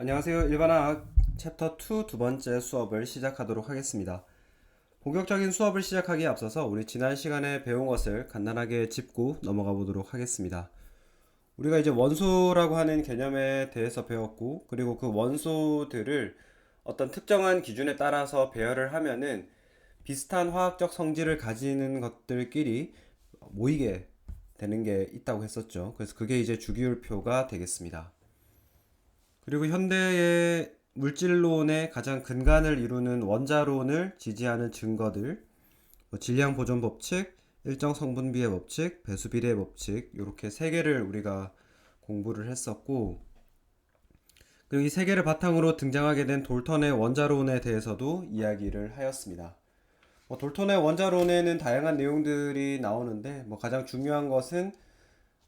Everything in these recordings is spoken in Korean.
안녕하세요. 일반화학 챕터 2 두 번째 수업을 시작하도록 하겠습니다. 본격적인 수업을 시작하기에 앞서서 우리 지난 시간에 배운 것을 간단하게 짚고 넘어가 보도록 하겠습니다. 우리가 이제 원소라고 하는 개념에 대해서 배웠고, 그리고 그 원소들을 어떤 특정한 기준에 따라서 배열을 하면은 비슷한 화학적 성질을 가지는 것들끼리 모이게 되는 게 있다고 했었죠. 그래서 그게 이제 주기율표가 되겠습니다. 그리고 현대의 물질론의 가장 근간을 이루는 원자론을 지지하는 증거들, 질량 보존 법칙, 일정 성분비의 법칙, 배수 비례의 법칙, 이렇게 세 개를 우리가 공부를 했었고, 그리고 이 세 개를 바탕으로 등장하게 된 돌턴의 원자론에 대해서도 이야기를 하였습니다. 돌턴의 원자론에는 다양한 내용들이 나오는데, 가장 중요한 것은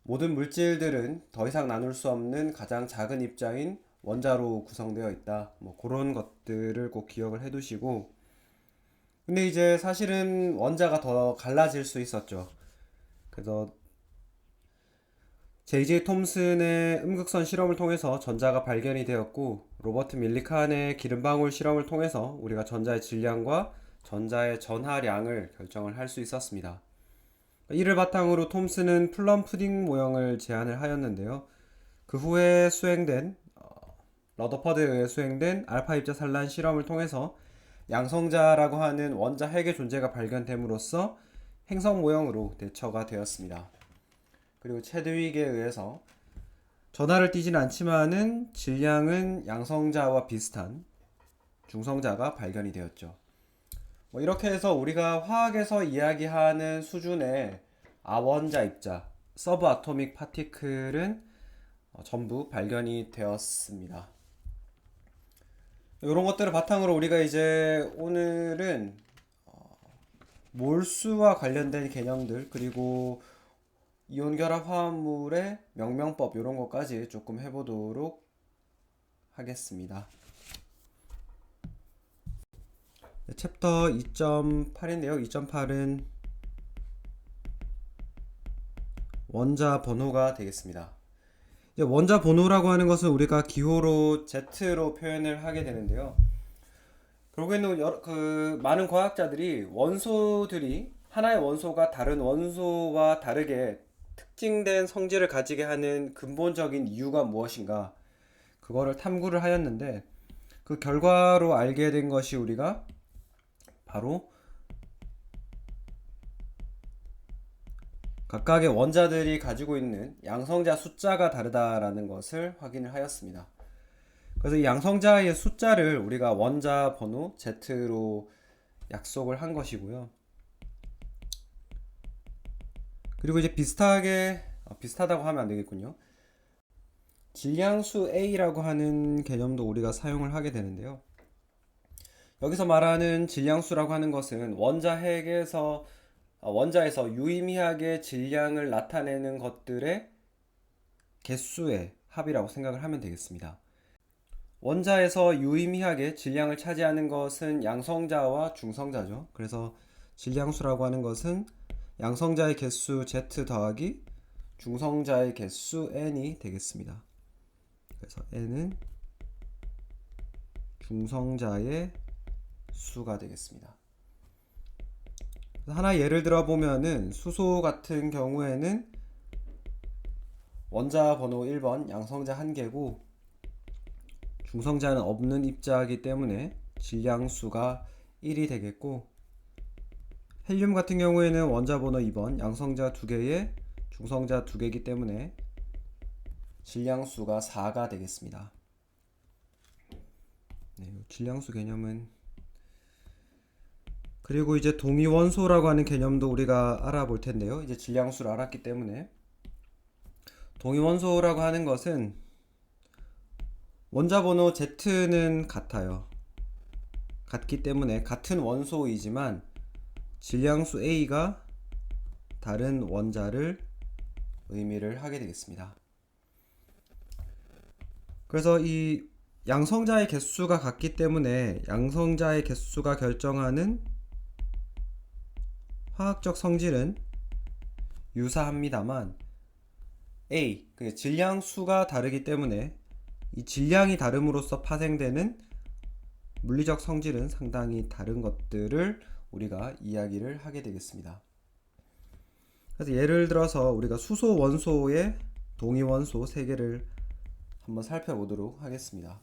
모든 물질들은 더 이상 나눌 수 없는 가장 작은 입자인 원자로 구성되어 있다. 그런 것들을 꼭 기억을 해 두시고. 근데 이제 사실은 원자가 더 갈라질 수 있었죠. 그래서 J.J. 톰슨의 음극선 실험을 통해서 전자가 발견이 되었고, 로버트 밀리칸의 기름방울 실험을 통해서 우리가 전자의 질량과 전자의 전하량을 결정을 할 수 있었습니다. 이를 바탕으로 톰슨은 플럼 푸딩 모형을 제안을 하였는데요. 그 후에 수행된 러더퍼드에 의해 수행된 알파 입자 산란 실험을 통해서 양성자라고 하는 원자 핵의 존재가 발견됨으로써 행성 모형으로 대처가 되었습니다. 그리고 체드윅에 의해서 전하를 띠지는 않지만은 질량은 양성자와 비슷한 중성자가 발견이 되었죠. 이렇게 해서 우리가 화학에서 이야기하는 수준의 아원자 입자, 서브 아토믹 파티클은 전부 발견이 되었습니다. 이런 것들을 바탕으로 우리가 이제 오늘은 몰수와 관련된 개념들, 그리고 이온 결합 화합물의 명명법, 이런 것까지 조금 해보도록 하겠습니다. 챕터 2.8인데요. 2.8은 원자 번호가 되겠습니다. 이제 원자 번호라고 하는 것은 우리가 기호로 Z로 표현을 하게 되는데요. 결국에는 많은 과학자들이 원소들이 하나의 원소가 다른 원소와 다르게 특징된 성질을 가지게 하는 근본적인 이유가 무엇인가, 그거를 탐구를 하였는데, 그 결과로 알게 된 것이 우리가 바로 각각의 원자들이 가지고 있는 양성자 숫자가 다르다라는 것을 확인을 하였습니다. 그래서 이 양성자의 숫자를 우리가 원자 번호 Z로 약속을 한 것이고요. 그리고 이제 비슷하다고 하면 안 되겠군요. 질량수 A라고 하는 개념도 우리가 사용을 하게 되는데요. 여기서 말하는 질량수라고 하는 것은 원자에서 유의미하게 질량을 나타내는 것들의 개수의 합이라고 생각을 하면 되겠습니다. 원자에서 유의미하게 질량을 차지하는 것은 양성자와 중성자죠. 그래서 질량수라고 하는 것은 양성자의 개수 Z 더하기 중성자의 개수 N이 되겠습니다. 그래서 N은 중성자의 수가 되겠습니다. 하나 예를 들어 보면은 수소 같은 경우에는 원자 번호 1번 양성자 1개고 중성자는 없는 입자이기 때문에 질량수가 1이 되겠고, 헬륨 같은 경우에는 원자 번호 2번 양성자 2개에 중성자 2개이기 때문에 질량수가 4가 되겠습니다. 네, 질량수 개념은, 그리고 이제 동위원소라고 하는 개념도 우리가 알아볼 텐데요. 이제 질량수를 알았기 때문에 동위원소라고 하는 것은 원자 번호 Z는 같아요. 같기 때문에 같은 원소이지만 질량수 A가 다른 원자를 의미를 하게 되겠습니다. 그래서 이 양성자의 개수가 같기 때문에 양성자의 개수가 결정하는 화학적 성질은 유사합니다만 질량수가 다르기 때문에 이 질량이 다름으로써 파생되는 물리적 성질은 상당히 다른 것들을 우리가 이야기를 하게 되겠습니다. 그래서 예를 들어서 우리가 수소 원소의 동위 원소 3개를 한번 살펴보도록 하겠습니다.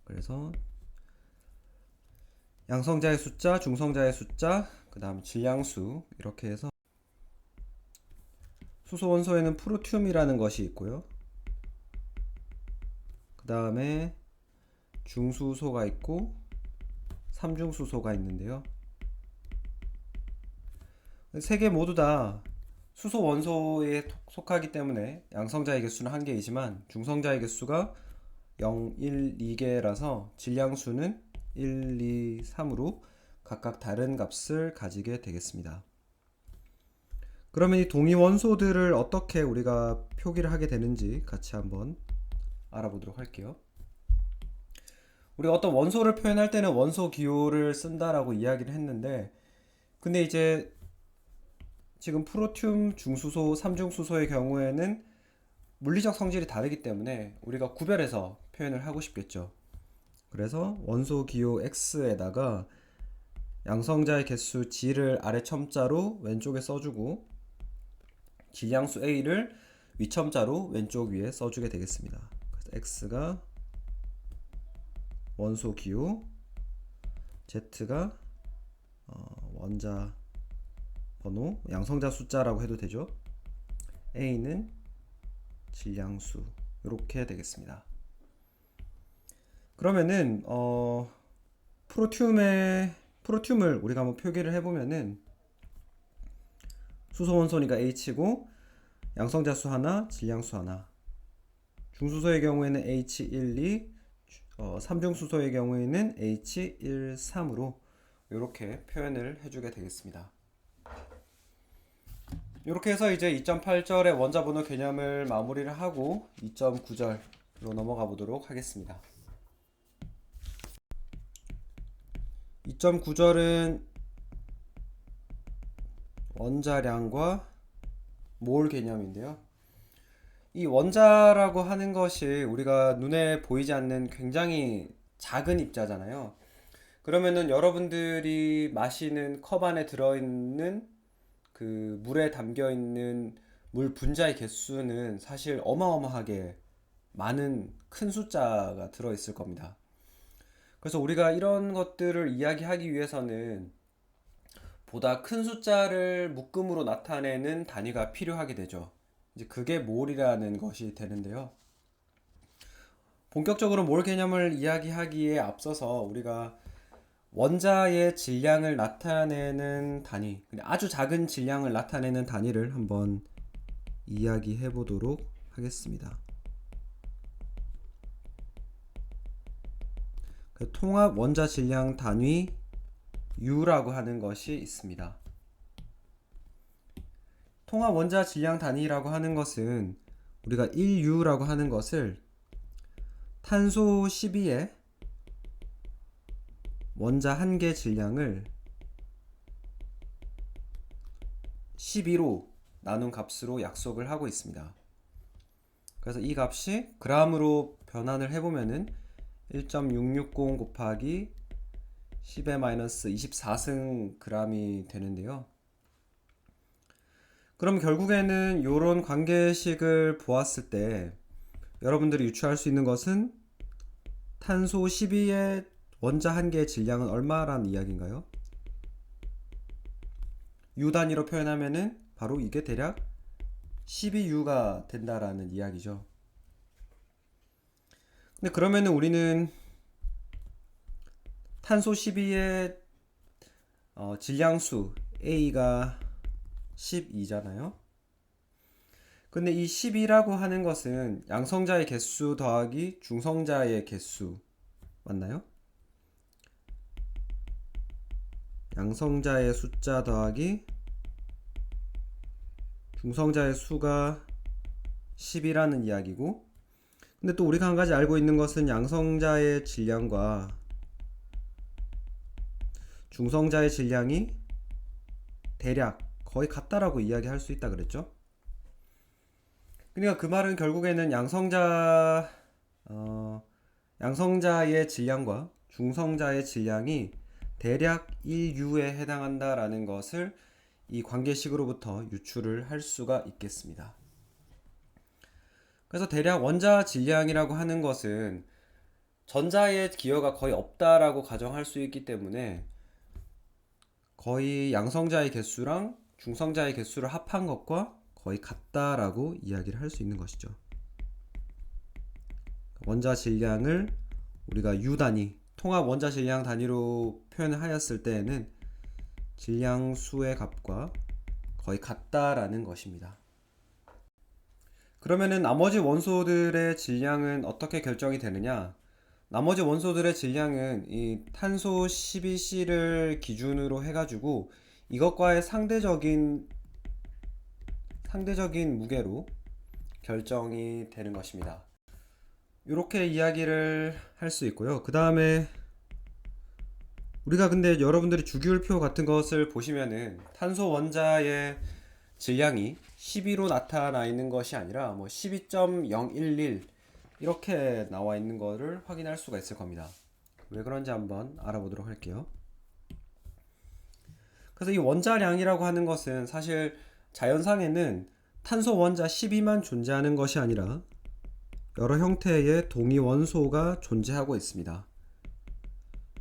그래서 양성자의 숫자, 중성자의 숫자, 그 다음 질량수, 이렇게 해서 수소 원소에는 프루튬이라는 것이 있고요. 그 다음에 중수소가 있고 삼중수소가 있는데요. 3개 모두 다 수소 원소에 속하기 때문에 양성자의 개수는 1개이지만 중성자의 개수가 0, 1, 2개라서 질량수는 1, 2, 3으로 각각 다른 값을 가지게 되겠습니다. 그러면 이 동위 원소들을 어떻게 우리가 표기를 하게 되는지 같이 한번 알아보도록 할게요. 우리가 어떤 원소를 표현할 때는 원소 기호를 쓴다라고 이야기를 했는데, 근데 이제 지금 프로튬, 중수소, 삼중수소의 경우에는 물리적 성질이 다르기 때문에 우리가 구별해서 표현을 하고 싶겠죠. 그래서 원소 기호 X에다가 양성자의 개수 G를 아래 첨자로 왼쪽에 써주고 질량수 A를 위첨자로 왼쪽 위에 써주게 되겠습니다. 그래서 X가 원소 기호, Z가 원자 번호, 양성자 숫자라고 해도 되죠. A는 질량수, 이렇게 되겠습니다. 그러면은 프로튬을 우리가 한번 표기를 해보면은 수소 원소니까 H고 양성자수 하나, 질량수 하나. 중수소의 경우에는 H12, 삼중수소의 경우에는 H13으로 이렇게 표현을 해주게 되겠습니다. 이렇게 해서 이제 2.8절의 원자 번호 개념을 마무리를 하고 2.9절로 넘어가 보도록 하겠습니다. 2.9절은 원자량과 몰 개념인데요. 이 원자라고 하는 것이 우리가 눈에 보이지 않는 굉장히 작은 입자잖아요. 그러면은 여러분들이 마시는 컵 안에 들어있는 그 물에 담겨있는 물 분자의 개수는 사실 어마어마하게 많은 큰 숫자가 들어있을 겁니다. 그래서 우리가 이런 것들을 이야기하기 위해서는 보다 큰 숫자를 묶음으로 나타내는 단위가 필요하게 되죠. 이제 그게 몰이라는 것이 되는데요. 본격적으로 몰 개념을 이야기하기에 앞서서 우리가 원자의 질량을 나타내는 단위, 아주 작은 질량을 나타내는 단위를 한번 이야기해 보도록 하겠습니다. 통합 원자 질량 단위 U라고 하는 것이 있습니다. 통합 원자 질량 단위라고 하는 것은 우리가 1U라고 하는 것을 탄소 12에 원자 1개 질량을 12로 나눈 값으로 약속을 하고 있습니다. 그래서 이 값이 g으로 변환을 해보면은 1.660 곱하기 10의 마이너스 24승 g이 되는데요. 그럼 결국에는 이런 관계식을 보았을 때 여러분들이 유추할 수 있는 것은 탄소 12의 원자 1개의 질량은 얼마라는 이야기인가요? U 단위로 표현하면은 바로 이게 대략 12U가 된다라는 이야기죠. 근데 그러면은 우리는 탄소 12의 질량수 A가 12잖아요. 근데 이 12라고 하는 것은 양성자의 개수 더하기 중성자의 개수 맞나요? 양성자의 숫자 더하기 중성자의 수가 10이라는 이야기고, 근데 또 우리가 한 가지 알고 있는 것은 양성자의 질량과 중성자의 질량이 대략 거의 같다라고 이야기할 수 있다 그랬죠. 그러니까 그 말은 결국에는 양성자의 질량과 중성자의 질량이 대략 1U에 해당한다라는 것을 이 관계식으로부터 유출을 할 수가 있겠습니다. 그래서 대략 원자 질량이라고 하는 것은 전자의 기여가 거의 없다라고 가정할 수 있기 때문에 거의 양성자의 개수랑 중성자의 개수를 합한 것과 거의 같다라고 이야기를 할 수 있는 것이죠. 원자 질량을 우리가 U 단위, 통합 원자 질량 단위로 표현을 하였을 때에는 질량수의 값과 거의 같다라는 것입니다. 그러면은 나머지 원소들의 질량은 어떻게 결정이 되느냐? 나머지 원소들의 질량은 이 탄소 12C를 기준으로 해가지고 이것과의 상대적인 무게로 결정이 되는 것입니다. 이렇게 이야기를 할 수 있고요. 그 다음에 우리가 근데 여러분들이 주기율표 같은 것을 보시면은 탄소 원자의 질량이 12로 나타나 있는 것이 아니라 뭐 12.011 이렇게 나와 있는 것을 확인할 수가 있을 겁니다. 왜 그런지 한번 알아보도록 할게요. 그래서 이 원자량이라고 하는 것은 사실 자연상에는 탄소 원자 12만 존재하는 것이 아니라 여러 형태의 동위 원소가 존재하고 있습니다.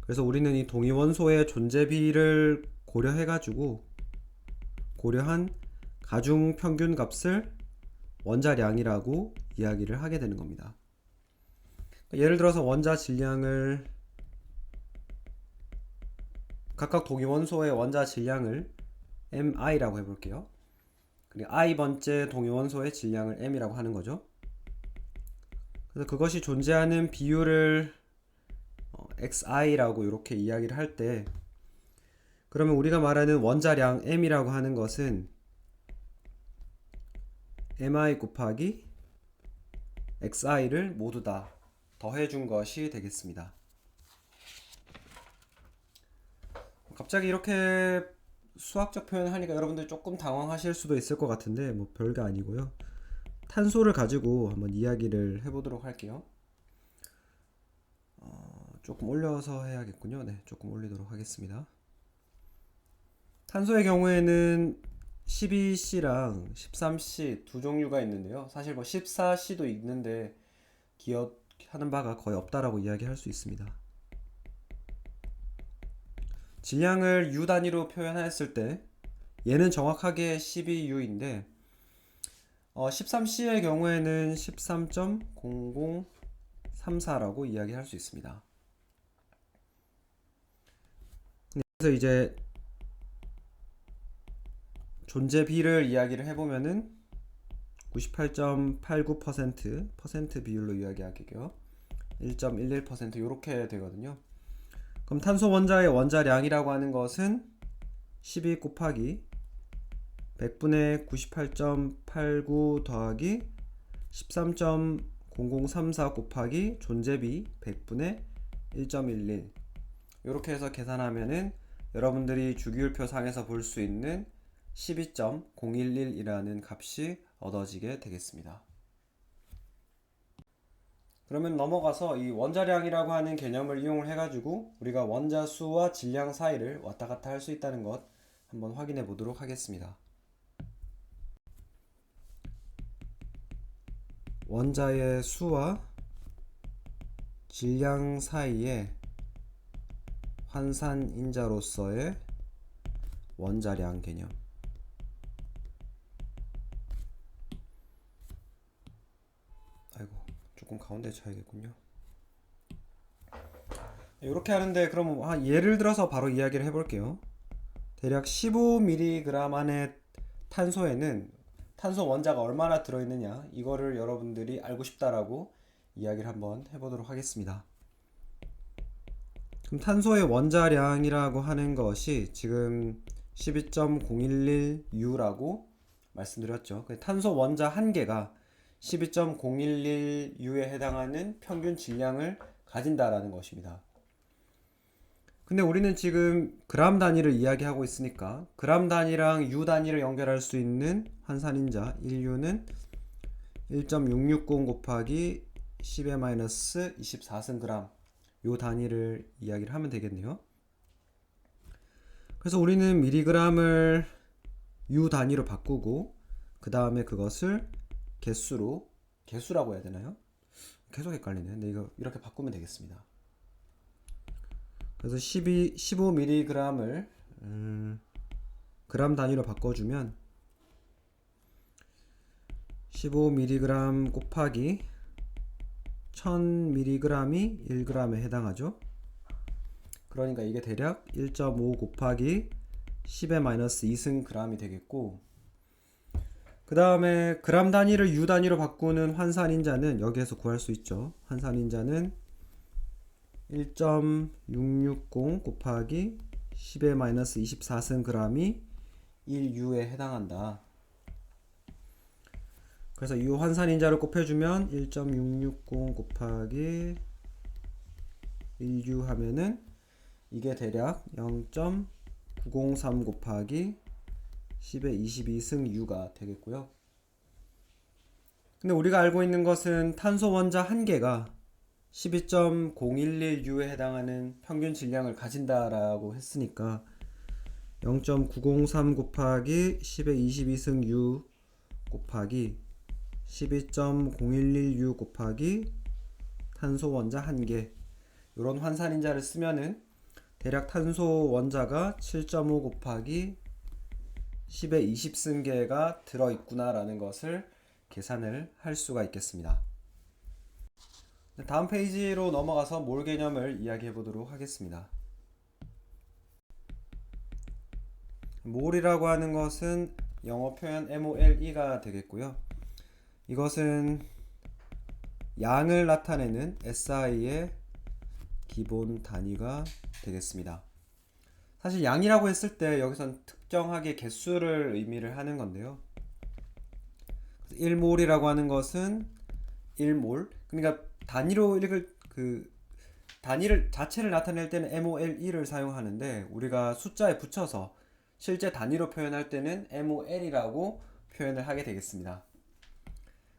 그래서 우리는 이 동위 원소의 존재비를 고려한 가중 평균 값을 원자량이라고 이야기를 하게 되는 겁니다. 예를 들어서 원자 질량을 각각 동위 원소의 원자 질량을 mi라고 해볼게요. 그리고 i번째 동위 원소의 질량을 m이라고 하는 거죠. 그래서 그것이 존재하는 비율을 xi라고 이렇게 이야기를 할 때, 그러면 우리가 말하는 원자량 m이라고 하는 것은 mi 곱하기 xi를 모두 다 더해준 것이 되겠습니다. 갑자기 이렇게 수학적 표현을 하니까 여러분들 조금 당황하실 수도 있을 것 같은데 뭐 별게 아니고요. 탄소를 가지고 한번 이야기를 해보도록 할게요. 조금 올려서 해야겠군요. 네, 조금 올리도록 하겠습니다. 탄소의 경우에는 12C랑 13C 두 종류가 있는데요. 사실 뭐 14C도 있는데 기억하는 바가 거의 없다라고 이야기할 수 있습니다. 질량을 U 단위로 표현했을 때 얘는 정확하게 12U인데 13C의 경우에는 13.0034라고 이야기할 수 있습니다. 그래서 이제 존재비를 이야기를 해보면은 98.89% 비율로 이야기할게요. 1.11% 이렇게 되거든요. 그럼 탄소 원자의 원자량이라고 하는 것은 12 곱하기 100분의 98.89 더하기 13.0034 곱하기 존재비 100분의 1.11 이렇게 해서 계산하면은 여러분들이 주기율표 상에서 볼 수 있는 12.011이라는 값이 얻어지게 되겠습니다. 그러면 넘어가서 이 원자량이라고 하는 개념을 이용을 해가지고 우리가 원자 수와 질량 사이를 왔다 갔다 할 수 있다는 것 한번 확인해 보도록 하겠습니다. 원자의 수와 질량 사이에 환산인자로서의 원자량 개념. 아이고, 조금 가운데 쳐야겠군요. 이렇게 하는데 그럼 예를 들어서 바로 이야기를 해볼게요. 대략 15mg 안의 탄소에는 탄소 원자가 얼마나 들어있느냐 이거를 여러분들이 알고 싶다라고 이야기를 한번 해보도록 하겠습니다. 그럼 탄소의 원자량이라고 하는 것이 지금 12.011U라고 말씀드렸죠. 탄소 원자 한 개가 12.011U에 해당하는 평균 질량을 가진다라는 것입니다. 근데 우리는 지금 그람 단위를 이야기하고 있으니까 그람 단위랑 U 단위를 연결할 수 있는 환산인자 1U는 1.660 곱하기 10의 마이너스 24승 요 단위를 이야기를 하면 되겠네요. 그래서 우리는 미리그램을 유 단위로 바꾸고 그 다음에 그것을 개수라고 해야 되나요? 계속 헷갈리네. 근데 이거 이렇게 바꾸면 되겠습니다. 그래서 15mg을 그램 단위로 바꿔주면 15mg 곱하기 1000mg이 1g에 해당하죠. 그러니까 이게 대략 1.5 곱하기 10의 마이너스 2승 g이 되겠고, 그 다음에 그램 단위를 유 단위로 바꾸는 환산인자는 여기에서 구할 수 있죠. 환산인자는 1.660 곱하기 10의 마이너스 24승 g이 1유에 해당한다. 그래서 이 환산인자를 곱해주면 1.660 곱하기 1유 하면은 이게 대략 0.903 곱하기 10의 22승 유가 되겠고요. 근데 우리가 알고 있는 것은 탄소 원자 한 개가 12.011U에 해당하는 평균 질량을 가진다라고 했으니까 0.903 곱하기 10의 22승 U 곱하기 12.011U 곱하기 탄소 원자 한 개, 이런 환산인자를 쓰면은 대략 탄소 원자가 7.5 곱하기 10의 20승계가 들어있구나 라는 것을 계산을 할 수가 있겠습니다. 다음 페이지로 넘어가서 몰 개념을 이야기해 보도록 하겠습니다. 몰이라고 하는 것은 영어 표현 MOLE가 되겠고요. 이것은 양을 나타내는 SI의 기본 단위가 되겠습니다. 사실 양이라고 했을 때 여기선 특정하게 개수를 의미를 하는 건데요. 1몰이라고 하는 것은 1몰, 그러니까 단위로 읽을 단위를 자체를 나타낼 때는 MOLE를 사용하는데, 우리가 숫자에 붙여서 실제 단위로 표현할 때는 MOL이라고 표현을 하게 되겠습니다.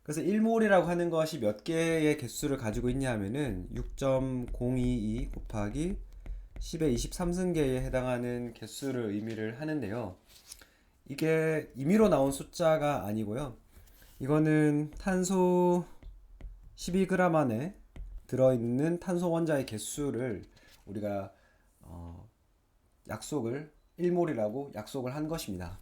그래서 1몰이라고 하는 것이 몇 개의 개수를 가지고 있냐 하면은 6.022 곱하기 10의 23승계에 해당하는 개수를 의미를 하는데요. 이게 임의로 나온 숫자가 아니고요. 이거는 탄소 12g 안에 들어있는 탄소 원자의 개수를 우리가 약속을 1몰이라고 약속을 한 것입니다.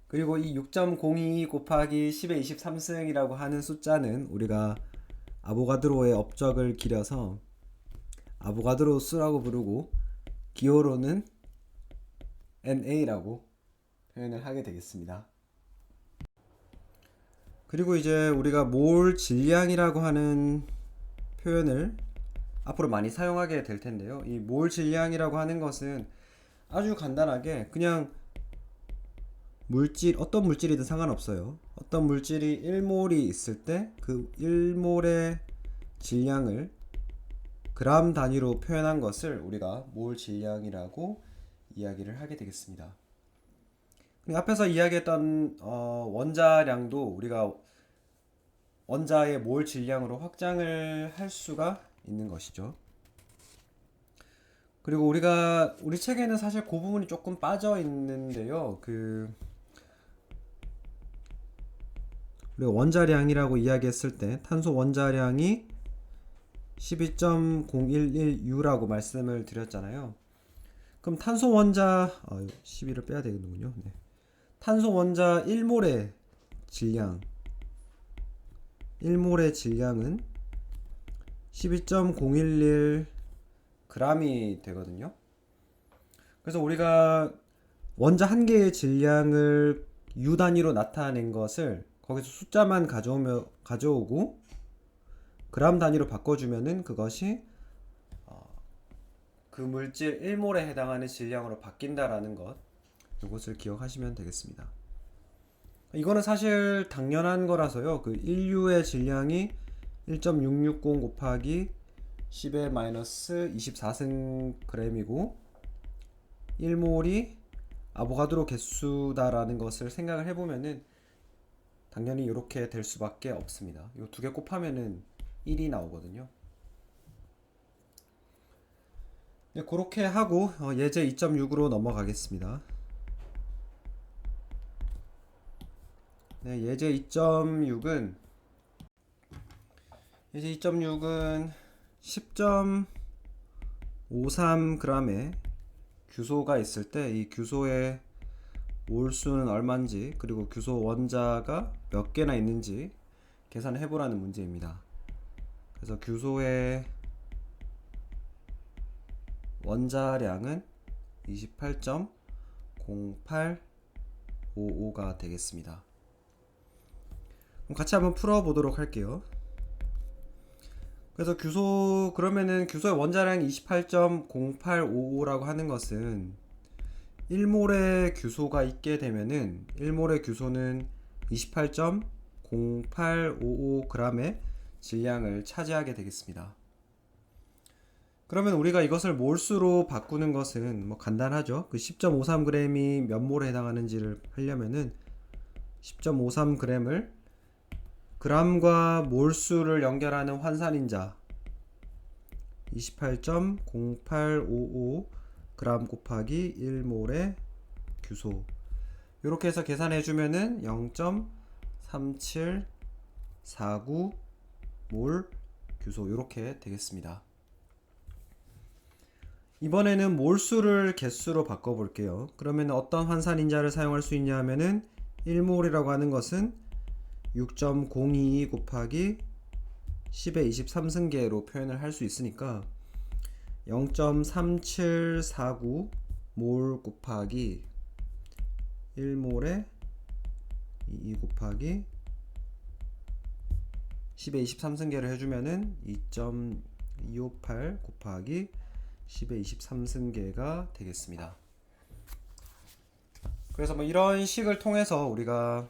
그리고 이 6.022 곱하기 10의 23승이라고 하는 숫자는 우리가 아보가드로의 업적을 기려서 아보가드로 수라고 부르고 기호로는 NA라고 표현을 하게 되겠습니다. 그리고 이제 우리가 몰 질량이라고 하는 표현을 앞으로 많이 사용하게 될 텐데요. 이 몰 질량이라고 하는 것은 아주 간단하게 그냥 어떤 물질이든 상관없어요. 어떤 물질이 1몰이 있을 때 그 1몰의 질량을 그램 단위로 표현한 것을 우리가 몰 질량이라고 이야기를 하게 되겠습니다. 앞에서 이야기했던 원자량도 우리가 원자의 몰 질량으로 확장을 할 수가 있는 것이죠. 그리고 우리 책에는 사실 그 부분이 조금 빠져 있는데요. 우리가 원자량이라고 이야기했을 때 탄소 원자량이 12.011U라고 말씀을 드렸잖아요. 그럼 탄소 원자 12를 빼야 되겠군요. 네. 탄소 원자 1몰의 질량은 12.011 g이 되거든요. 그래서 우리가 원자 한 개의 질량을 U 단위로 나타낸 것을 거기서 숫자만 가져오고 그램 단위로 바꿔주면은 그것이 그 물질 1몰에 해당하는 질량으로 바뀐다라는 것, 이것을 기억하시면 되겠습니다. 이거는 사실 당연한 거라서요. 그 1U의 질량이 1.660 곱하기 10의 마이너스 24승 g이고 1몰이 아보가드로 개수다라는 것을 생각을 해보면은 당연히 이렇게 될 수밖에 없습니다. 이 두 개 곱하면은 1이 나오거든요. 네, 그렇게 하고 예제 2.6으로 넘어가겠습니다. 네, 예제 2.6은 10.53g의 규소가 있을 때 이 규소의 몰수는 얼마인지 그리고 규소 원자가 몇 개나 있는지 계산해 보라는 문제입니다. 그래서 규소의 원자량은 28.0855가 되겠습니다. 그럼 같이 한번 풀어보도록 할게요. 그래서 그러면은 규소의 원자량이 28.0855라고 하는 것은 1몰의 규소가 있게 되면은 1몰의 규소는 28.0855g의 질량을 차지하게 되겠습니다. 그러면 우리가 이것을 몰수로 바꾸는 것은 뭐 간단하죠. 그 10.53g이 몇 몰에 해당하는지를 하려면은 10.53g을 그람과 몰수를 연결하는 환산인자 28.0855 그람 곱하기 1몰의 규소 이렇게 해서 계산해 주면은 0.3749 몰 규소 이렇게 되겠습니다. 이번에는 몰수를 개수로 바꿔 볼게요. 그러면 어떤 환산인자를 사용할 수 있냐 하면은 1몰이라고 하는 것은 6.022 곱하기 10의 23승계로 표현을 할 수 있으니까 0.3749 몰 곱하기 1몰에 2 곱하기 10의 23승계를 해주면은 2.258 곱하기 10의 23승계가 되겠습니다. 그래서 뭐 이런 식을 통해서 우리가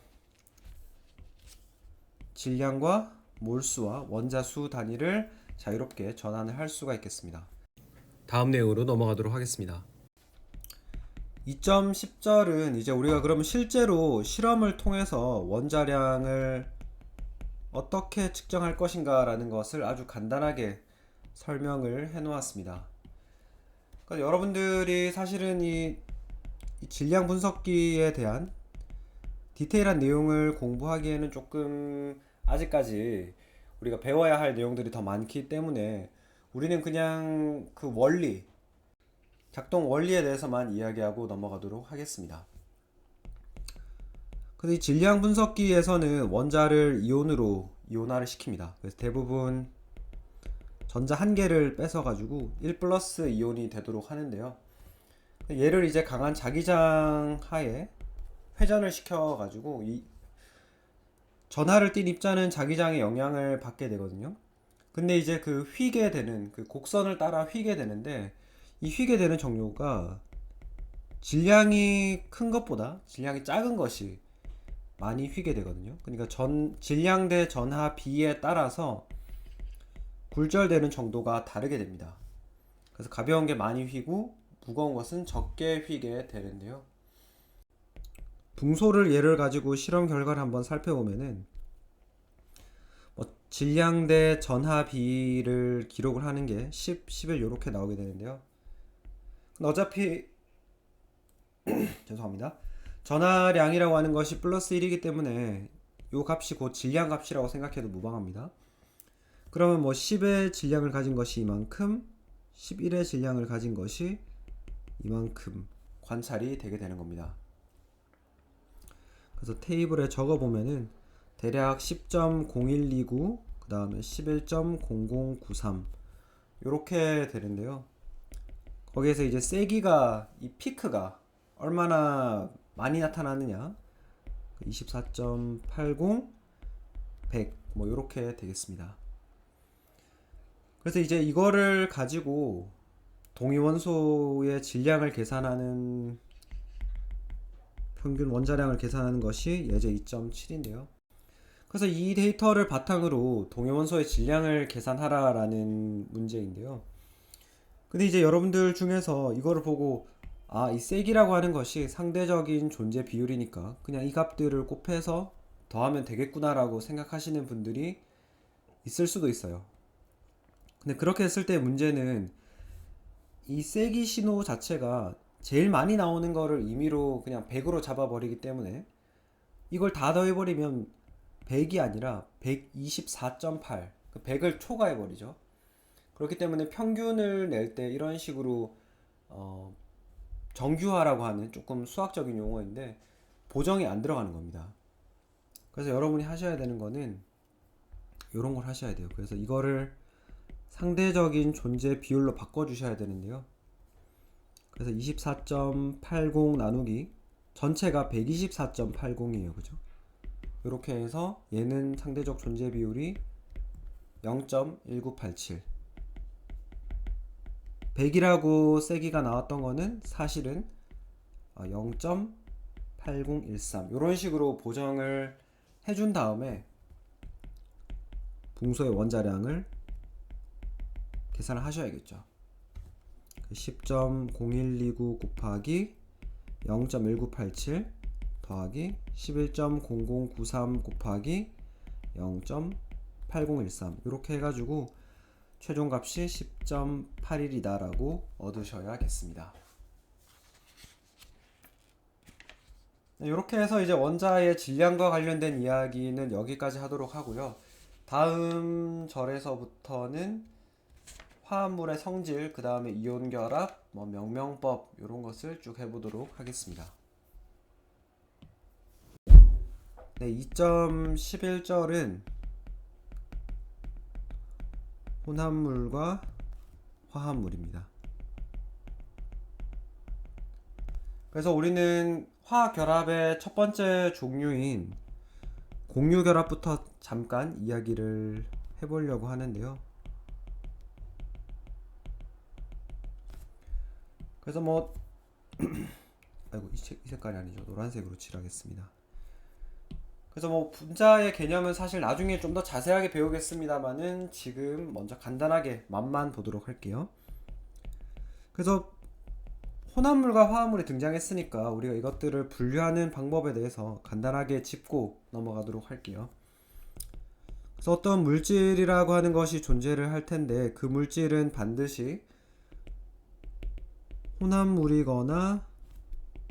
질량과 몰수와 원자수 단위를 자유롭게 전환을 할 수가 있겠습니다. 다음 내용으로 넘어가도록 하겠습니다. 2.10절은 이제 우리가 그러면 실제로 실험을 통해서 원자량을 어떻게 측정할 것인가 라는 것을 아주 간단하게 설명을 해 놓았습니다. 그러니까 여러분들이 사실은 이 질량 분석기에 대한 디테일한 내용을 공부하기에는 조금 아직까지 우리가 배워야 할 내용들이 더 많기 때문에 우리는 그냥 그 원리, 작동 원리에 대해서만 이야기하고 넘어가도록 하겠습니다. 그래서 이 질량 분석기에서는 원자를 이온으로 이온화를 시킵니다. 그래서 대부분 전자 한 개를 뺏어 가지고 1 플러스 이온이 되도록 하는데요. 얘를 이제 강한 자기장 하에 회전을 시켜 가지고 이 전하를 띤 입자는 자기장의 영향을 받게 되거든요. 근데 이제 그 휘게 되는 그 곡선을 따라 휘게 되는데 이 휘게 되는 정류가 질량이 큰 것보다 질량이 작은 것이 많이 휘게 되거든요. 그러니까 질량 대 전하 비에 따라서 굴절되는 정도가 다르게 됩니다. 그래서 가벼운 게 많이 휘고 무거운 것은 적게 휘게 되는데요. 붕소를 예를 가지고 실험 결과를 한번 살펴보면은 질량 대 전하 비를 기록을 하는 게 10, 11 이렇게 나오게 되는데요. 어차피 죄송합니다. 전하량이라고 하는 것이 플러스 1이기 때문에 이 값이 곧 질량 값이라고 생각해도 무방합니다. 그러면 뭐 10의 질량을 가진 것이 이만큼, 11의 질량을 가진 것이 이만큼 관찰이 되게 되는 겁니다. 그래서 테이블에 적어 보면은 대략 10.0129 그 다음에 11.0093 이렇게 되는데요. 거기에서 이제 세기가 이 피크가 얼마나 많이 나타나느냐 24.80 100 뭐 이렇게 되겠습니다. 그래서 이제 이거를 가지고 동위원소의 질량을 계산하는 평균 원자량을 계산하는 것이 예제 2.7인데요. 그래서 이 데이터를 바탕으로 동위원소의 질량을 계산하라라는 문제인데요. 근데 이제 여러분들 중에서 이거를 보고 이 세기라고 하는 것이 상대적인 존재 비율이니까 그냥 이 값들을 곱해서 더하면 되겠구나라고 생각하시는 분들이 있을 수도 있어요. 근데 그렇게 했을 때 문제는 이 세기 신호 자체가 제일 많이 나오는 거를 임의로 그냥 100으로 잡아버리기 때문에 이걸 다 더해버리면 100이 아니라 124.8, 100을 초과해버리죠. 그렇기 때문에 평균을 낼 때 이런 식으로 정규화라고 하는 조금 수학적인 용어인데 보정이 안 들어가는 겁니다. 그래서 여러분이 하셔야 되는 거는 이런 걸 하셔야 돼요. 그래서 이거를 상대적인 존재 비율로 바꿔주셔야 되는데요. 그래서 24.80 나누기 전체가 124.80이에요. 그죠? 이렇게 해서 얘는 상대적 존재 비율이 0.1987. 100이라고 세기가 나왔던 거는 사실은 0.8013 이런 식으로 보정을 해준 다음에 붕소의 원자량을 계산을 하셔야겠죠. 10.0129 곱하기 0.1987 더하기 11.0093 곱하기 0.8013 이렇게 해가지고 최종값이 10.81이다 라고 얻으셔야겠습니다. 이렇게 해서 이제 원자의 질량과 관련된 이야기는 여기까지 하도록 하고요. 다음 절에서부터는 화합물의 성질, 그 다음에 이온 결합, 명명법 이런 것을 쭉 해보도록 하겠습니다. 네, 2.11절은 혼합물과 화합물입니다. 그래서 우리는 화학 결합의 첫 번째 종류인 공유 결합부터 잠깐 이야기를 해보려고 하는데요. 그래서 아이고 이 색깔이 아니죠. 노란색으로 칠하겠습니다. 그래서 분자의 개념은 사실 나중에 좀 더 자세하게 배우겠습니다만은 지금 먼저 간단하게 맛만 보도록 할게요. 그래서 혼합물과 화합물이 등장했으니까 우리가 이것들을 분류하는 방법에 대해서 간단하게 짚고 넘어가도록 할게요. 그래서 어떤 물질이라고 하는 것이 존재를 할 텐데 그 물질은 반드시 혼합물이거나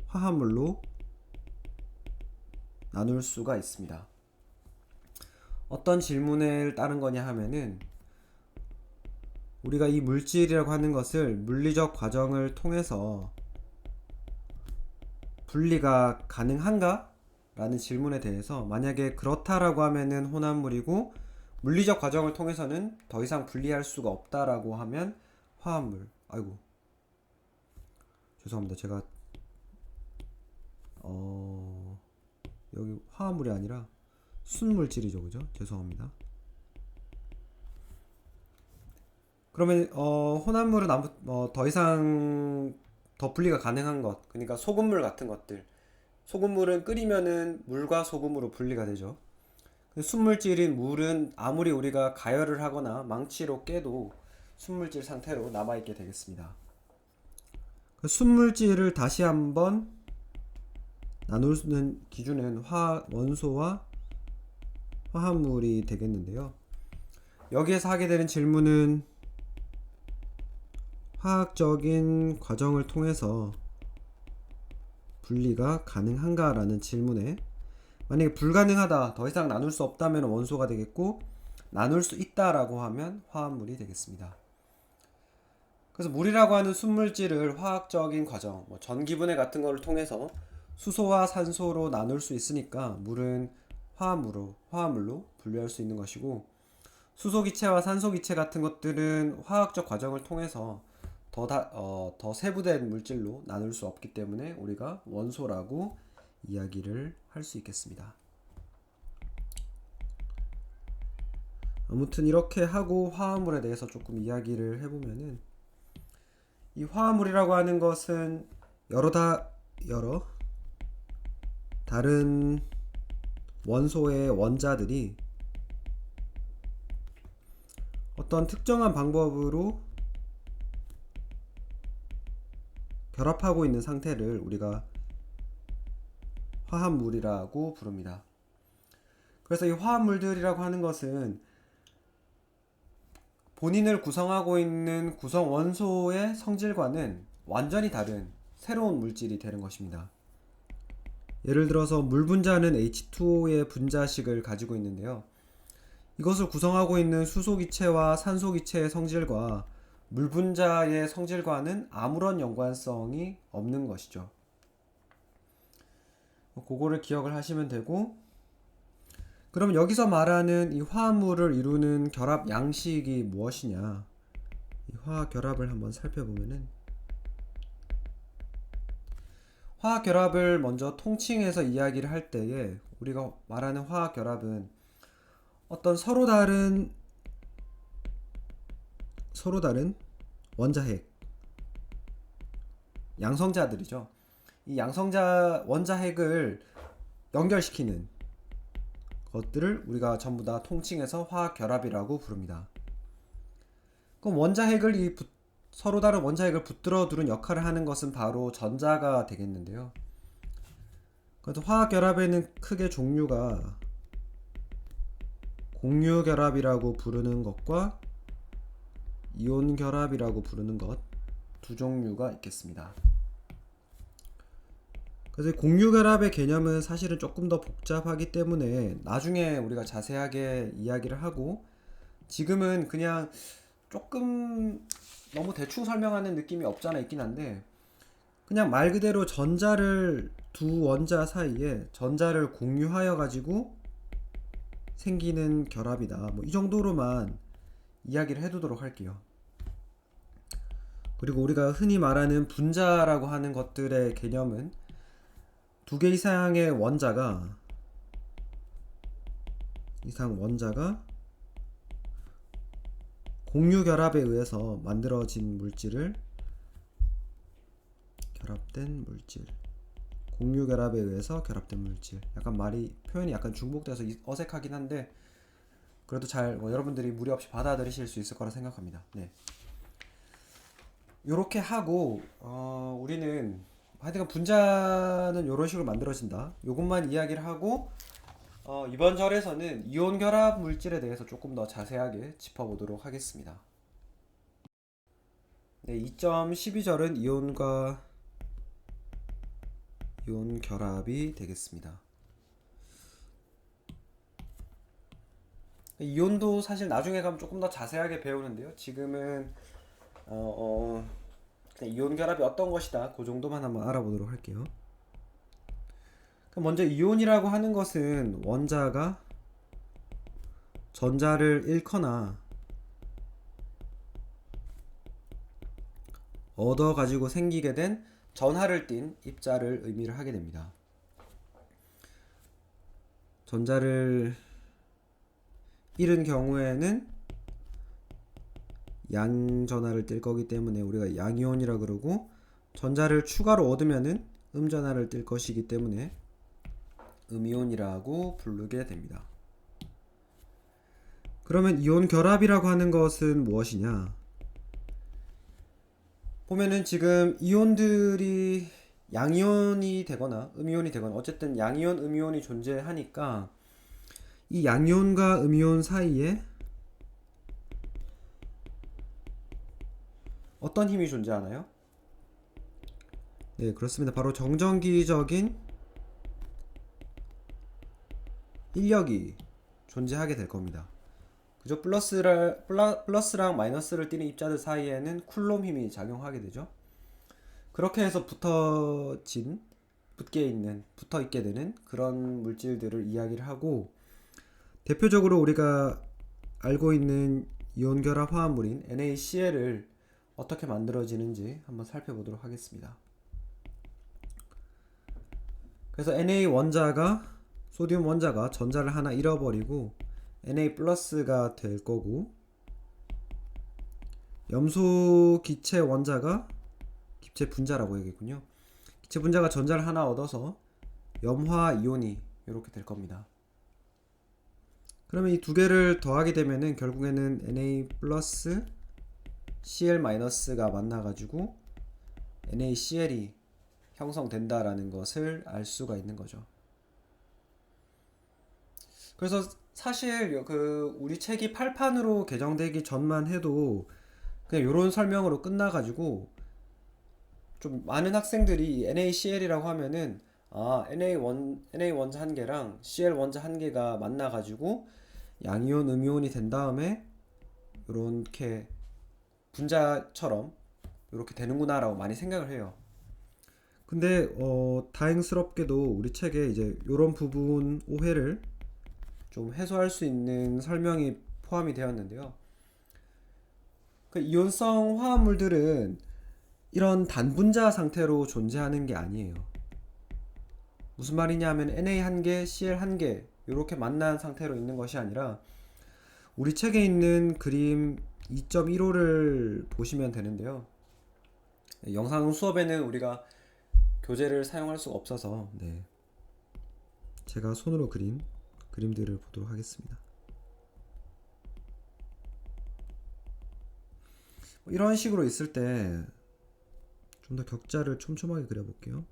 화합물로 나눌 수가 있습니다. 어떤 질문을 따른 거냐 하면은 우리가 이 물질이라고 하는 것을 물리적 과정을 통해서 분리가 가능한가? 라는 질문에 대해서 만약에 그렇다라고 하면은 혼합물이고 물리적 과정을 통해서는 더 이상 분리할 수가 없다라고 하면 화합물. 아이고 죄송합니다. 제가 여기 화합물이 아니라 순물질이죠. 그죠? 죄송합니다. 그러면 혼합물은 더 이상 더 분리가 가능한 것, 그러니까 소금물 같은 것들. 소금물은 끓이면은 물과 소금으로 분리가 되죠. 순물질인 물은 아무리 우리가 가열을 하거나 망치로 깨도 순물질 상태로 남아있게 되겠습니다. 순물질을 다시 한번 나누는 기준은 원소와 화합물이 되겠는데요. 여기에서 하게 되는 질문은 화학적인 과정을 통해서 분리가 가능한가 라는 질문에 만약에 불가능하다, 더 이상 나눌 수 없다면 원소가 되겠고 나눌 수 있다라고 하면 화합물이 되겠습니다. 그래서 물이라고 하는 순물질을 화학적인 과정, 전기분해 같은 거를 통해서 수소와 산소로 나눌 수 있으니까 물은 화합물로 분류할 수 있는 것이고, 수소기체와 산소기체 같은 것들은 화학적 과정을 통해서 더 세부된 물질로 나눌 수 없기 때문에 우리가 원소라고 이야기를 할 수 있겠습니다. 아무튼 이렇게 하고 화합물에 대해서 조금 이야기를 해보면은, 이 화합물이라고 하는 것은 여러 다른 원소의 원자들이 어떤 특정한 방법으로 결합하고 있는 상태를 우리가 화합물이라고 부릅니다. 그래서 이 화합물들이라고 하는 것은 본인을 구성하고 있는 구성 원소의 성질과는 완전히 다른 새로운 물질이 되는 것입니다. 예를 들어서 물 분자는 H2O의 분자식을 가지고 있는데요. 이것을 구성하고 있는 수소기체와 산소기체의 성질과 물 분자의 성질과는 아무런 연관성이 없는 것이죠. 그거를 기억을 하시면 되고, 그럼 여기서 말하는 이 화합물을 이루는 결합 양식이 무엇이냐? 이 화학 결합을 한번 살펴보면은, 화학 결합을 먼저 통칭해서 이야기를 할 때에 우리가 말하는 화학 결합은 어떤 서로 다른 원자핵, 양성자들이죠. 이 양성자 원자핵을 연결시키는 것들을 우리가 전부 다 통칭해서 화학 결합이라고 부릅니다. 그럼 원자핵을 서로 다른 원자핵을 붙들어 두는 역할을 하는 것은 바로 전자가 되겠는데요. 그래서 화학 결합에는 크게 종류가 공유 결합이라고 부르는 것과 이온 결합이라고 부르는 것 두 종류가 있겠습니다. 그래서 공유 결합의 개념은 사실은 조금 더 복잡하기 때문에 나중에 우리가 자세하게 이야기를 하고, 지금은 그냥 조금 너무 대충 설명하는 느낌이 없잖아 있긴 한데, 그냥 말 그대로 두 원자 사이에 전자를 공유하여 가지고 생기는 결합이다. 뭐 이 정도로만 이야기를 해두도록 할게요. 그리고 우리가 흔히 말하는 분자라고 하는 것들의 개념은 두 개 이상의 원자가 공유 결합에 의해서 만들어진 물질을 공유 결합에 의해서 결합된 물질. 약간 표현이 약간 중복돼서 어색하긴 한데, 그래도 잘 여러분들이 무리 없이 받아들이실 수 있을 거라 생각합니다. 네. 요렇게 하고 우리는 하여튼 분자는 요런 식으로 만들어진다. 요것만 이야기를 하고 이번 절에서는 이온 결합 물질에 대해서 조금 더 자세하게 짚어보도록 하겠습니다. 네, 2.12절은 이온 결합이 되겠습니다. 이온도 사실 나중에 가면 조금 더 자세하게 배우는데요. 지금은 이온 결합이 어떤 것이다, 그 정도만 한번 알아보도록 할게요. 그럼 먼저 이온이라고 하는 것은 원자가 전자를 잃거나 얻어 가지고 생기게 된 전하를 띤 입자를 의미를 하게 됩니다. 전자를 잃은 경우에는 양전하를 띌 거기 때문에 우리가 양이온이라 그러고, 전자를 추가로 얻으면은 음전하를 띌 것이기 때문에 음이온이라고 부르게 됩니다. 그러면 이온 결합이라고 하는 것은 무엇이냐? 보면은 지금 이온들이 양이온이 되거나 음이온이 되거나 어쨌든 양이온, 음이온이 존재하니까 이 양이온과 음이온 사이에 어떤 힘이 존재하나요? 네, 그렇습니다. 바로 정전기적인 인력이 존재하게 될 겁니다. 그죠? 플러스랑 마이너스를 띠는 입자들 사이에는 쿨롬 힘이 작용하게 되죠. 그렇게 해서 붙어 있게 되는 그런 물질들을 이야기를 하고, 대표적으로 우리가 알고 있는 이온 결합 화합물인 NaCl을 어떻게 만들어지는지 한번 살펴보도록 하겠습니다. 그래서 소듐 원자가 전자를 하나 잃어버리고 Na+가 될 거고, 염소 기체 원자가 기체 분자라고 해야겠군요. 기체 분자가 전자를 하나 얻어서 염화 이온이 이렇게 될 겁니다. 그러면 이 두 개를 더하게 되면은 결국에는 Na+, Cl-가 만나가지고 NaCl이 형성된다라는 것을 알 수가 있는 거죠. 그래서 사실 우리 책이 8판으로 개정되기 전만 해도 그냥 이런 설명으로 끝나가지고 좀 많은 학생들이 NaCl이라고 하면은 NA 원자 한 개랑 Cl 원자 한 개가 만나가지고 양이온, 음이온이 된 다음에 이렇게 분자처럼 이렇게 되는구나라고 많이 생각을 해요. 근데 다행스럽게도 우리 책에 이제 이런 부분 오해를 좀 해소할 수 있는 설명이 포함이 되었는데요. 그 이온성 화합물들은 이런 단분자 상태로 존재하는 게 아니에요. 무슨 말이냐면 Na 한 개, Cl 한 개 이렇게 만난 상태로 있는 것이 아니라 우리 책에 있는 그림 2.15를 보시면 되는데요. 영상 수업에는 우리가 교재를 사용할 수가 없어서 제가 손으로 그린 그림들을 보도록 하겠습니다. 이런 식으로 있을 때 좀 더 격자를 촘촘하게 그려볼게요.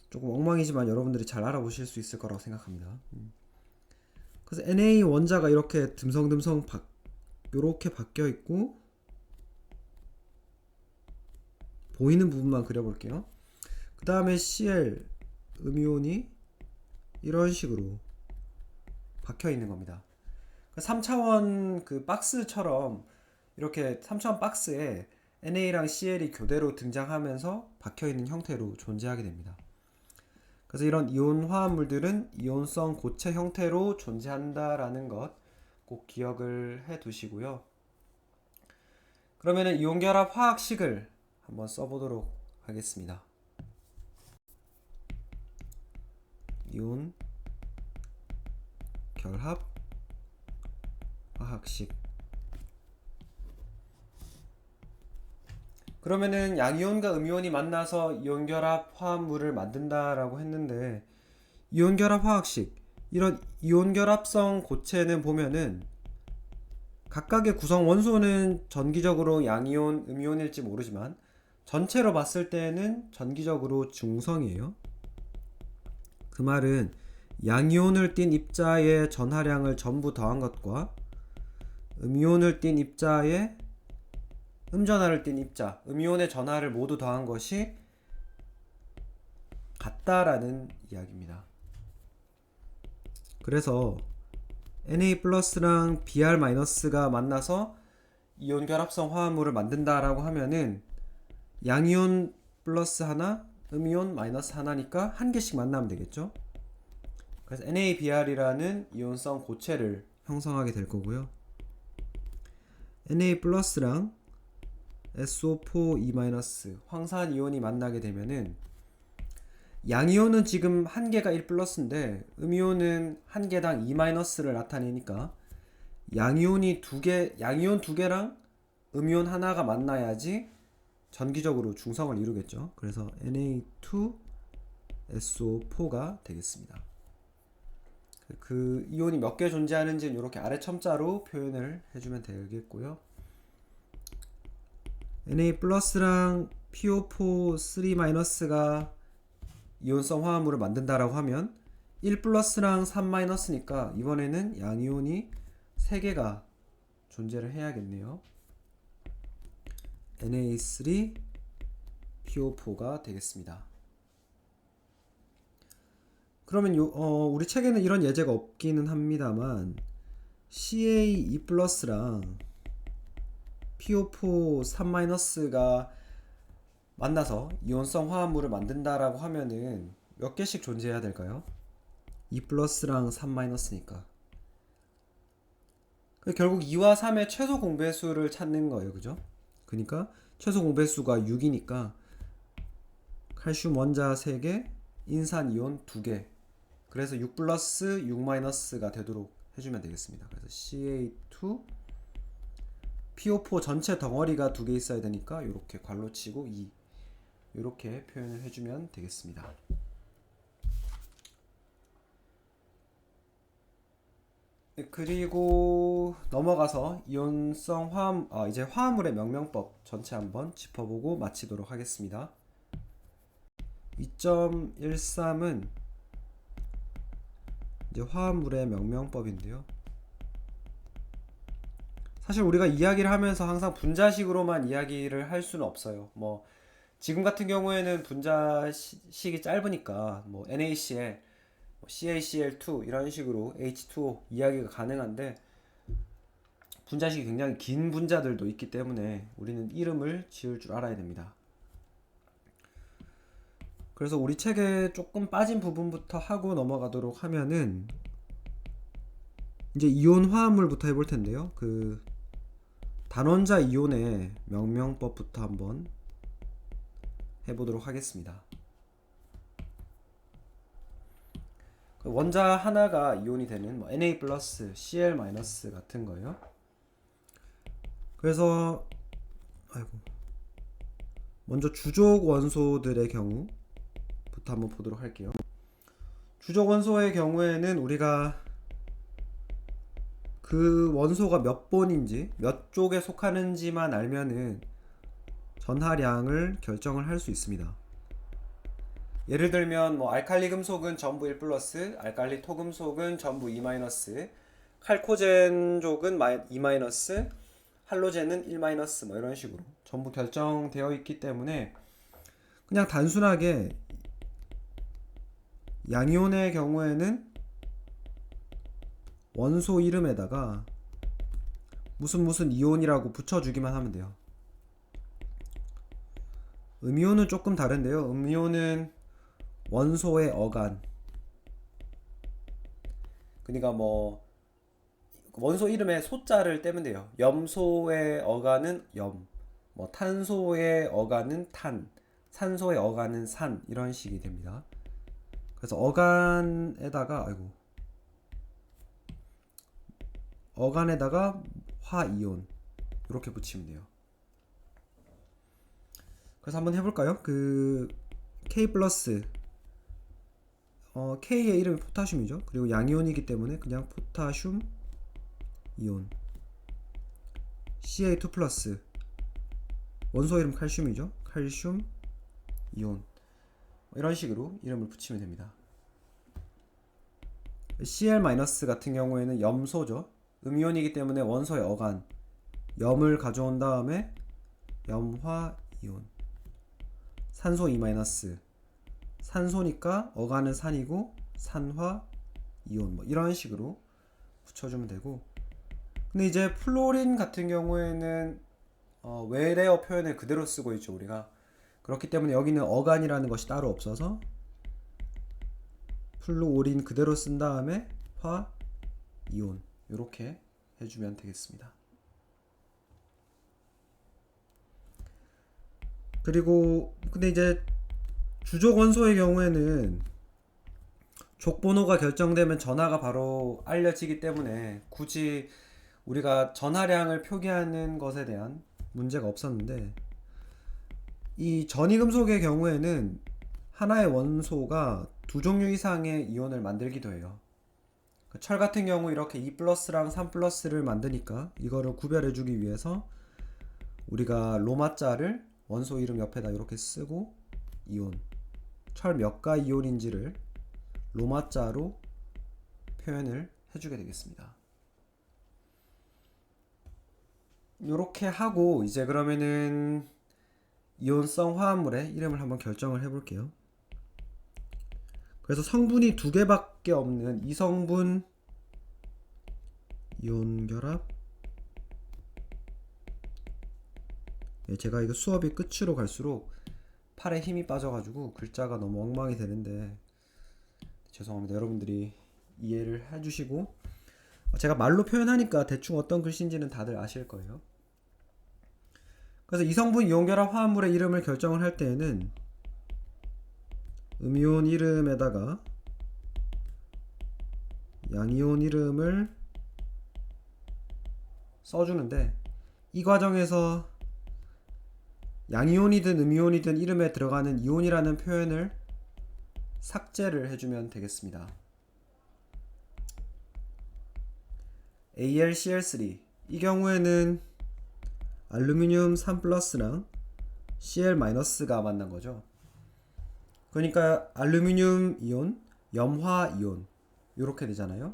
조금 엉망이지만 여러분들이 잘 알아보실 수 있을 거라고 생각합니다. 그래서 Na 원자가 이렇게 듬성듬성 이렇게 바뀌어 있고 보이는 부분만 그려볼게요. 그 다음에 Cl 음이온이 이런 식으로 박혀 있는 겁니다. 3차원 그 박스처럼 이렇게 3차원 박스에 NA랑 CL이 교대로 등장하면서 박혀 있는 형태로 존재하게 됩니다. 그래서 이런 이온 화합물들은 이온성 고체 형태로 존재한다라는 것 꼭 기억을 해 두시고요. 그러면은 이온 결합 화학식을 한번 써보도록 하겠습니다. 이온 결합 화학식. 그러면은 양이온과 음이온이 만나서 이온 결합 화합물을 만든다라고 했는데 이온 결합 화학식, 이런 이온 결합성 고체는 보면은 각각의 구성 원소는 전기적으로 양이온, 음이온일지 모르지만 전체로 봤을 때는 전기적으로 중성이에요. 그 말은 양이온을 띤 입자의 전하량을 전부 더한 것과 음이온을 띤 입자의 음전하를 띤 입자, 음이온의 전하를 모두 더한 것이 같다라는 이야기입니다. 그래서 Na 플러스랑 Br 마이너스가 만나서 이온 결합성 화합물을 만든다라고 하면은 양이온 플러스 하나, 음이온 마이너스 하나니까 한 개씩 만나면 되겠죠. 그래서 NaBr이라는 이온성 고체를 형성하게 될 거고요. Na 플러스랑 SO4E- 황산 이온이 만나게 되면은 양이온은 지금 한 개가 1 플러스인데 음이온은 한 개당 2-를 나타내니까 양이온 두 개랑 음이온 하나가 만나야지 전기적으로 중성을 이루겠죠. 그래서 Na2SO4가 되겠습니다. 그 이온이 몇 개 존재하는지는 이렇게 아래 첨자로 표현을 해주면 되겠고요. Na 플러스랑 PO4 3-가 이온성 화합물을 만든다라고 하면 1 플러스랑 3 마이너스니까 이번에는 양이온이 3개가 존재를 해야겠네요. Na3 PO4가 되겠습니다. 그러면 우리 책에는 이런 예제가 없기는 합니다만 CA2 플러스랑 PO4 3-가 만나서 이온성 화합물을 만든다라고 하면은 몇 개씩 존재해야 될까요? 2 플러스랑 3-니까 결국 2와 3의 최소 공배수를 찾는 거예요. 그죠? 그러니까 최소 공배수가 6이니까 칼슘 원자 3개, 인산 이온 2개. 그래서 6 플러스 6-가 되도록 해주면 되겠습니다. 그래서 CA2 PO4 전체 덩어리가 2개 있어야 되니까 이렇게 괄호 치고 2 이렇게 표현을 해주면 되겠습니다. 그리고 넘어가서 이온성 이제 화합물의 명명법 전체 한번 짚어보고 마치도록 하겠습니다. 2.13은 이제 화합물의 명명법인데요. 사실 우리가 이야기를 하면서 항상 분자식으로만 이야기를 할 수는 없어요. 뭐 지금 같은 경우에는 분자식이 짧으니까 뭐 NaCl, 뭐 CaCl2 이런 식으로 H2O 이야기가 가능한데, 분자식이 굉장히 긴 분자들도 있기 때문에 우리는 이름을 지을 줄 알아야 됩니다. 그래서 우리 책에 조금 빠진 부분부터 하고 넘어가도록 하면은, 이제 이온 화합물부터 해볼 텐데요. 그 단원자 이온의 명명법부터 한번 해보도록 하겠습니다. 원자 하나가 이온이 되는 뭐 Na+, Cl- 같은 거예요. 그래서 먼저 주족 원소들의 경우부터 한번 보도록 할게요. 주족 원소의 경우에는 우리가 그 원소가 몇 번인지, 몇 쪽에 속하는지만 알면은 전하량을 결정을 할 수 있습니다. 예를 들면 뭐 알칼리 금속은 전부 1+, 알칼리 토금속은 전부 2-, 칼코젠족은 2-, 할로젠은 1-, 뭐 이런 식으로 전부 결정되어 있기 때문에 그냥 단순하게 양이온의 경우에는 원소 이름에다가 무슨 이온이라고 붙여주기만 하면 돼요. 음이온은 조금 다른데요. 음이온은 원소의 어간, 그러니까 뭐 원소 이름에 소자를 떼면 돼요. 염소의 어간은 염, 뭐 탄소의 어간은 탄, 산소의 어간은 산, 이런 식이 됩니다. 그래서 어간에다가 화이온 이렇게 붙이면 돼요. 그래서 한번 해볼까요? 그 K+, K의 이름이 포타슘이죠. 그리고 양이온이기 때문에 그냥 포타슘 이온. Ca2+, 원소 이름 칼슘이죠. 칼슘 이온. 이런 식으로 이름을 붙이면 됩니다. Cl- 같은 경우에는 염소죠. 음이온이기 때문에 원소의 어간, 염을 가져온 다음에 염화이온. 산소 2-, 산소니까 어간은 산이고 산화이온, 뭐 이런 식으로 붙여주면 되고. 근데 이제 플로린 같은 경우에는 외래어 표현을 그대로 쓰고 있죠, 우리가. 그렇기 때문에 여기는 어간이라는 것이 따로 없어서 플루오린 그대로 쓴 다음에 화이온 이렇게 해주면 되겠습니다. 그리고 근데 이제 주족 원소의 경우에는 족번호가 결정되면 전하가 바로 알려지기 때문에 굳이 우리가 전하량을 표기하는 것에 대한 문제가 없었는데, 이 전이금속의 경우에는 하나의 원소가 두 종류 이상의 이온을 만들기도 해요. 철 같은 경우 이렇게 2+랑 3+를 만드니까 이거를 구별해주기 위해서 우리가 로마자를 원소 이름 옆에다 이렇게 쓰고 이온, 철 몇 가 이온인지를 로마자로 표현을 해주게 되겠습니다. 이렇게 하고 이제 그러면은 이온성 화합물의 이름을 한번 결정을 해볼게요. 그래서 성분이 두 개밖에 없는 이성분 이온 결합. 제가 이거 수업이 끝으로 갈수록 팔에 힘이 빠져가지고 글자가 너무 엉망이 되는데 죄송합니다. 여러분들이 이해를 해주시고, 제가 말로 표현하니까 대충 어떤 글씨인지는 다들 아실 거예요. 그래서 이성분 이온결합 화합물의 이름을 결정을 할 때에는 음이온 이름에다가 양이온 이름을 써주는데, 이 과정에서 양이온이든 음이온이든 이름에 들어가는 이온이라는 표현을 삭제를 해주면 되겠습니다. AlCl3 이 경우에는 알루미늄 3+랑 Cl-가 만난 거죠. 그러니까 알루미늄 이온, 염화 이온, 요렇게 되잖아요.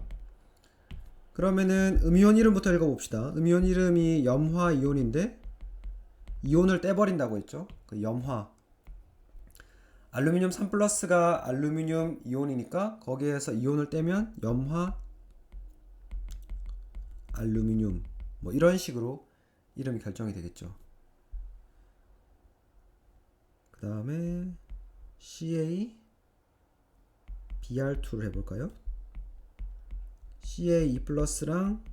그러면은 음이온 이름부터 읽어봅시다. 음이온 이름이 염화 이온인데 이온을 떼버린다고 했죠. 그 염화. 알루미늄 3 플러스가 알루미늄 이온이니까 거기에서 이온을 떼면 염화 알루미늄 뭐 이런 식으로 이름이 결정이 되겠죠. 그 다음에 CA BR2를 해볼까요? CA 2 플러스랑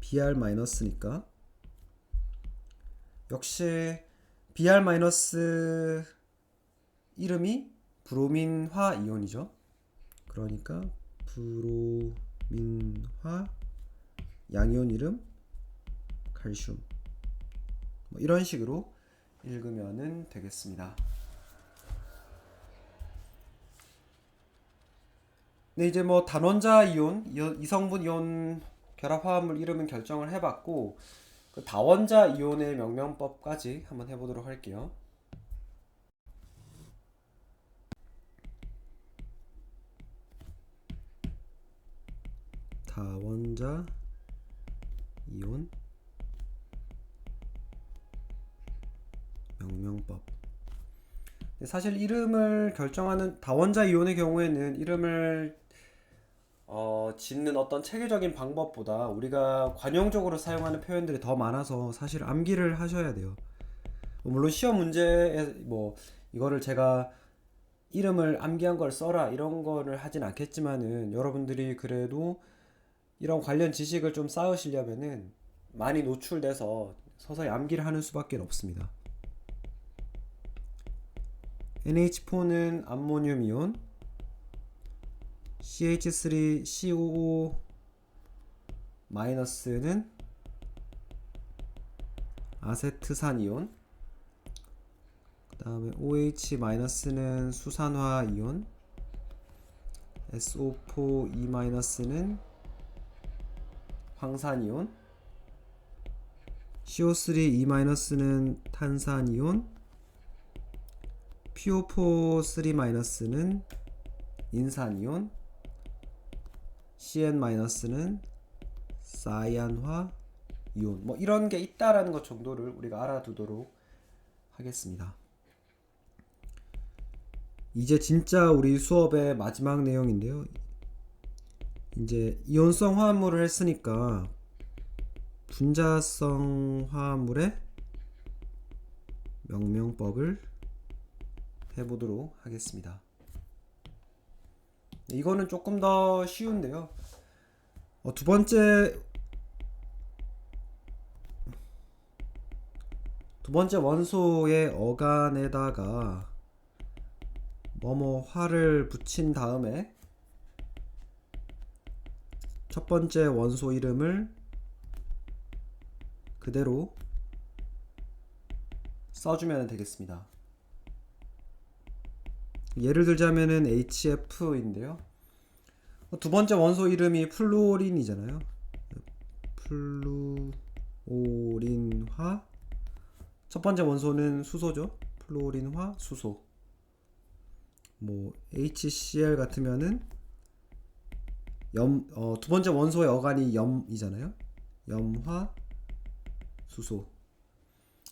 BR 마이너스니까 역시 BR 마이너스 이름이 브로민화 이온이죠. 그러니까 브로민화 양이온 이름 칼슘 뭐 이런 식으로 읽으면 되겠습니다. 네, 이제 뭐 단원자 이온, 이성분 이온 결합 화합물 이름은 결정을 해봤고 그 다원자 이온의 명명법까지 한번 해보도록 할게요. 다원자 이온 명명법. 사실 이름을 결정하는 다원자 이온의 경우에는 이름을 짓는 어떤 체계적인 방법보다 우리가 관용적으로 사용하는 표현들이 더 많아서 사실 암기를 하셔야 돼요. 물론 시험 문제에 뭐 이거를 제가 이름을 암기한 걸 써라 이런 거를 하진 않겠지만은 여러분들이 그래도 이런 관련 지식을 좀 쌓으시려면은 많이 노출돼서 서서히 암기를 하는 수밖에 없습니다. NH4는 암모늄 이온, CH3COO 마이너스는 아세트산 이온, 그 다음에 OH 마이너스는 수산화 이온, SO4E 마이너스는 황산 이온, CO3E 마이너스는 탄산 이온, PO4 3-는 인산이온, CN-는 사이안화 이온 뭐 이런 게 있다라는 것 정도를 우리가 알아두도록 하겠습니다. 이제 진짜 우리 수업의 마지막 내용인데요. 이제 이온성 화합물을 했으니까 분자성 화합물의 명명법을 해보도록 하겠습니다. 이거는 조금 더 쉬운데요. 두 번째 원소의 어간에다가 화를 붙인 다음에 첫 번째 원소 이름을 그대로 써주면 되겠습니다. 예를 들자면은 HF인데요. 두 번째 원소 이름이 플루오린이잖아요. 플루오린화. 첫 번째 원소는 수소죠. 플루오린화 수소. 뭐 HCl 같으면은 두 번째 원소의 어간이 염이잖아요. 염화 수소.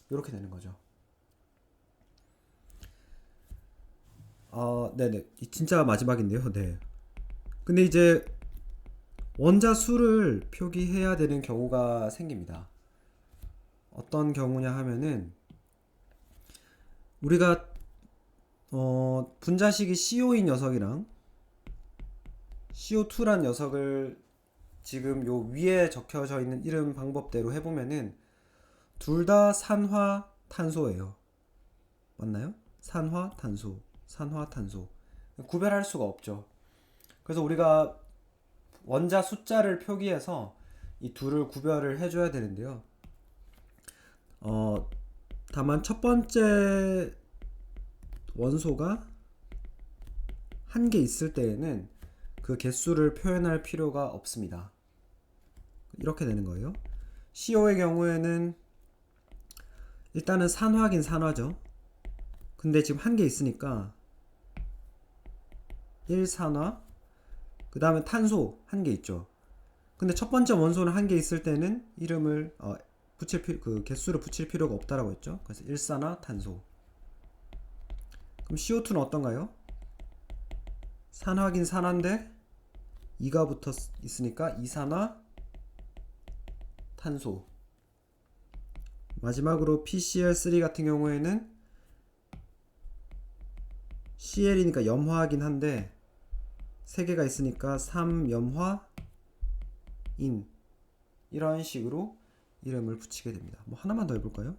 이렇게 되는 거죠. 네네. 진짜 마지막인데요. 네. 근데 이제 원자 수를 표기해야 되는 경우가 생깁니다. 어떤 경우냐 하면은 우리가 분자식이 CO인 녀석이랑 CO2란 녀석을 지금 요 위에 적혀져 있는 이름 방법대로 해보면은 둘 다 산화탄소예요. 맞나요? 산화탄소. 구별할 수가 없죠. 그래서 우리가 원자 숫자를 표기해서 이 둘을 구별을 해줘야 되는데요. 다만 첫 번째 원소가 한 개 있을 때에는 그 개수를 표현할 필요가 없습니다. 이렇게 되는 거예요. CO의 경우에는 일단은 산화긴 산화죠. 근데 지금 한 개 있으니까 1산화, 그 다음에 탄소 한 개 있죠. 근데 첫 번째 원소는 한 개 있을 때는 이름을 그 개수를 붙일 필요가 없다라고 했죠. 그래서 일산화탄소. 그럼 CO2는 어떤가요? 산화긴 산화인데 2가 붙어 있으니까 이산화탄소. 마지막으로 PCl3 같은 경우에는 CL이니까 염화하긴 한데 3개가 있으니까 3염화인. 이런 식으로 이름을 붙이게 됩니다. 뭐 하나만 더 해볼까요?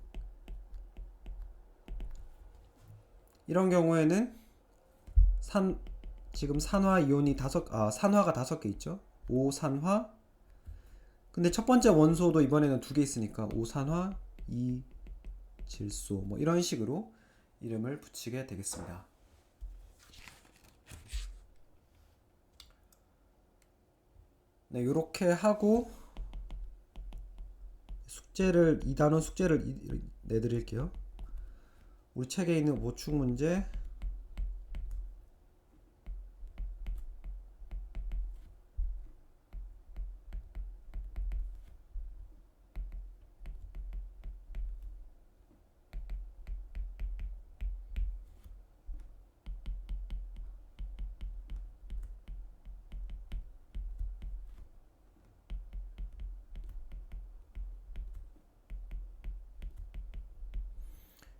이런 경우에는 지금 산화 이온이 산화가 5개 있죠. 5산화. 근데 첫 번째 원소도 이번에는 2개 있으니까 5산화 2질소. 뭐 이런 식으로 이름을 붙이게 되겠습니다. 네, 이렇게 하고 숙제를 2단원 숙제를 내드릴게요. 우리 책에 있는 보충 문제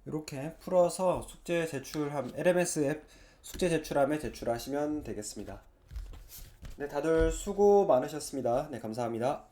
이렇게 풀어서 LMS 앱 숙제 제출함에 제출하시면 되겠습니다. 네, 다들 수고 많으셨습니다. 네, 감사합니다.